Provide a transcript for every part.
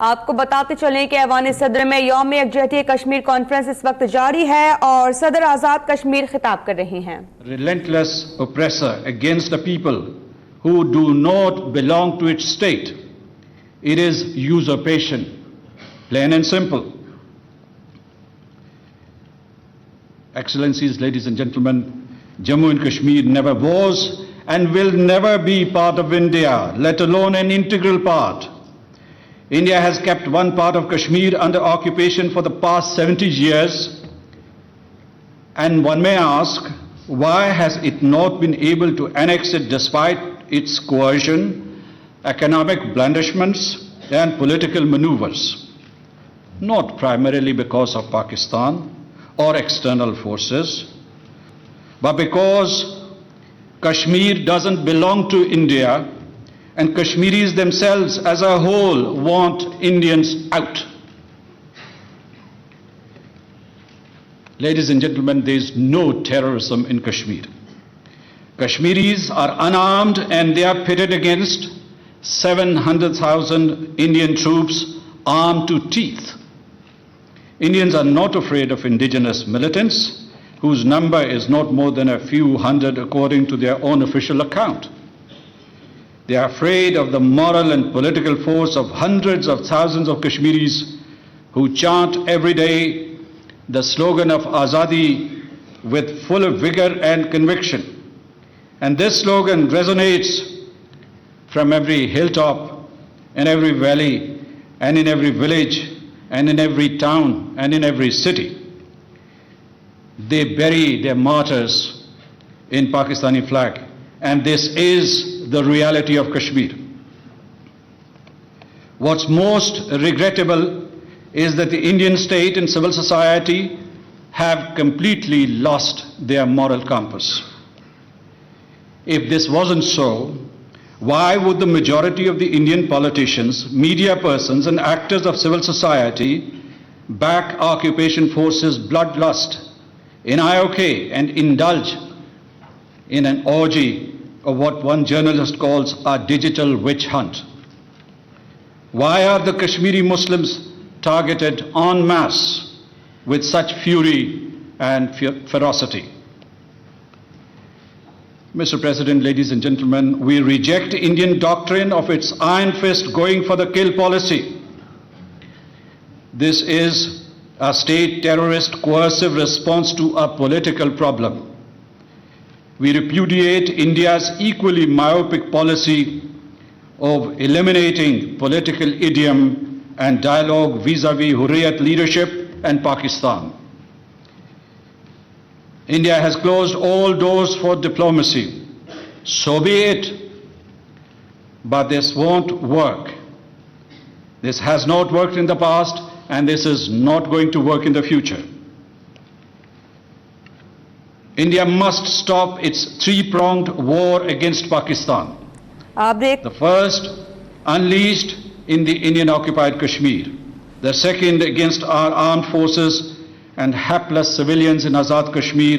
आपको बताते चलें कि ऐवान सदर में यौम यकजहती कश्मीर कॉन्फ्रेंस इस वक्त जारी है और सदर आजाद कश्मीर खिताब कर रहे हैं। Relentless oppressor against the people who do not belong to its state. It is usurpation, plain and simple. Excellencies, ladies and gentlemen, Jammu and Kashmir never was and will never be part of India, let alone an integral part. India has kept one part of Kashmir under occupation for the past 70 years, and one may ask, why has it not been able to annex it despite its coercion, economic blandishments, and political maneuvers? Not primarily because of Pakistan or external forces, but because Kashmir doesn't belong to India, and Kashmiris themselves as a whole want Indians out. Ladies and gentlemen, there is no terrorism in Kashmir. Kashmiris are unarmed and they are pitted against 700,000 Indian troops armed to teeth. Indians are not afraid of indigenous militants, whose number is not more than a few hundred according to their own official account. They are afraid of the moral and political force of hundreds of thousands of Kashmiris who chant every day the slogan of Azadi with full vigor and conviction. And this slogan resonates from every hilltop, in every valley, and in every village, and in every town, and in every city. They bury their martyrs in Pakistani flag, and this is the reality of Kashmir. What's most regrettable is that the Indian state and civil society have completely lost their moral compass. If this wasn't so, why would the majority of the Indian politicians, media persons, and actors of civil society back occupation forces' bloodlust in IOK and indulge in an orgy of what one journalist calls a digital witch hunt? Why are the Kashmiri Muslims targeted en masse with such fury and ferocity? Mr. President, ladies and gentlemen, we reject Indian doctrine of its iron fist going for the kill policy. This is a state terrorist coercive response to a political problem. We repudiate India's equally myopic policy of eliminating political idiom and dialogue vis-à-vis Hurriyat leadership and Pakistan. India has closed all doors for diplomacy. So be it. But this won't work. This has not worked in the past, and this is not going to work in the future. India must stop its three-pronged war against Pakistan. The first, unleashed in the Indian-occupied Kashmir. The second, against our armed forces and hapless civilians in Azad Kashmir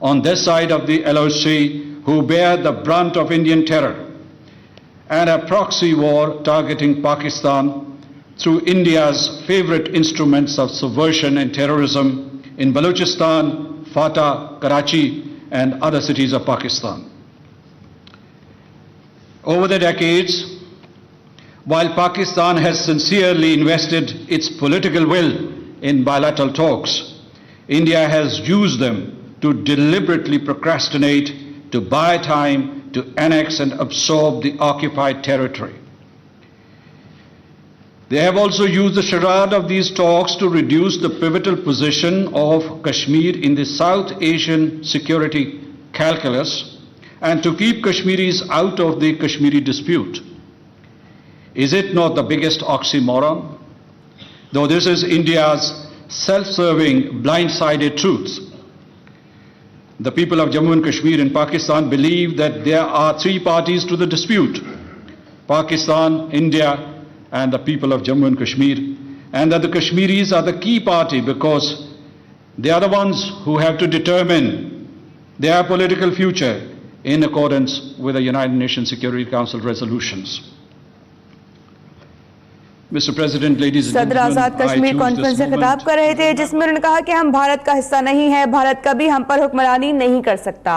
on this side of the LOC who bear the brunt of Indian terror. And a proxy war targeting Pakistan through India's favorite instruments of subversion and terrorism in Balochistan, Fatah, Karachi, and other cities of Pakistan. Over the decades, while Pakistan has sincerely invested its political will in bilateral talks, India has used them to deliberately procrastinate, to buy time, to annex and absorb the occupied territory. They have also used the charade of these talks to reduce the pivotal position of Kashmir in the South Asian security calculus and to keep Kashmiris out of the Kashmiri dispute. Is it not the biggest oxymoron? Though this is India's self-serving, blind-sided truth. The people of Jammu and Kashmir in Pakistan believe that there are three parties to the dispute: Pakistan, India, and the people of Jammu and Kashmir, and that the Kashmiris are the key party because they are the ones who have to determine their political future in accordance with the United Nations Security Council resolutions. Mr. President, ladies and सदर gentlemen, Azad I Kashmir choose conference this से खिताब moment कर रहे थे, जिसमें उन्होंने कहा कि हम भारत का हिस्सा नहीं है, भारत कभी हम पर हुक्मरानी नहीं कर सकता।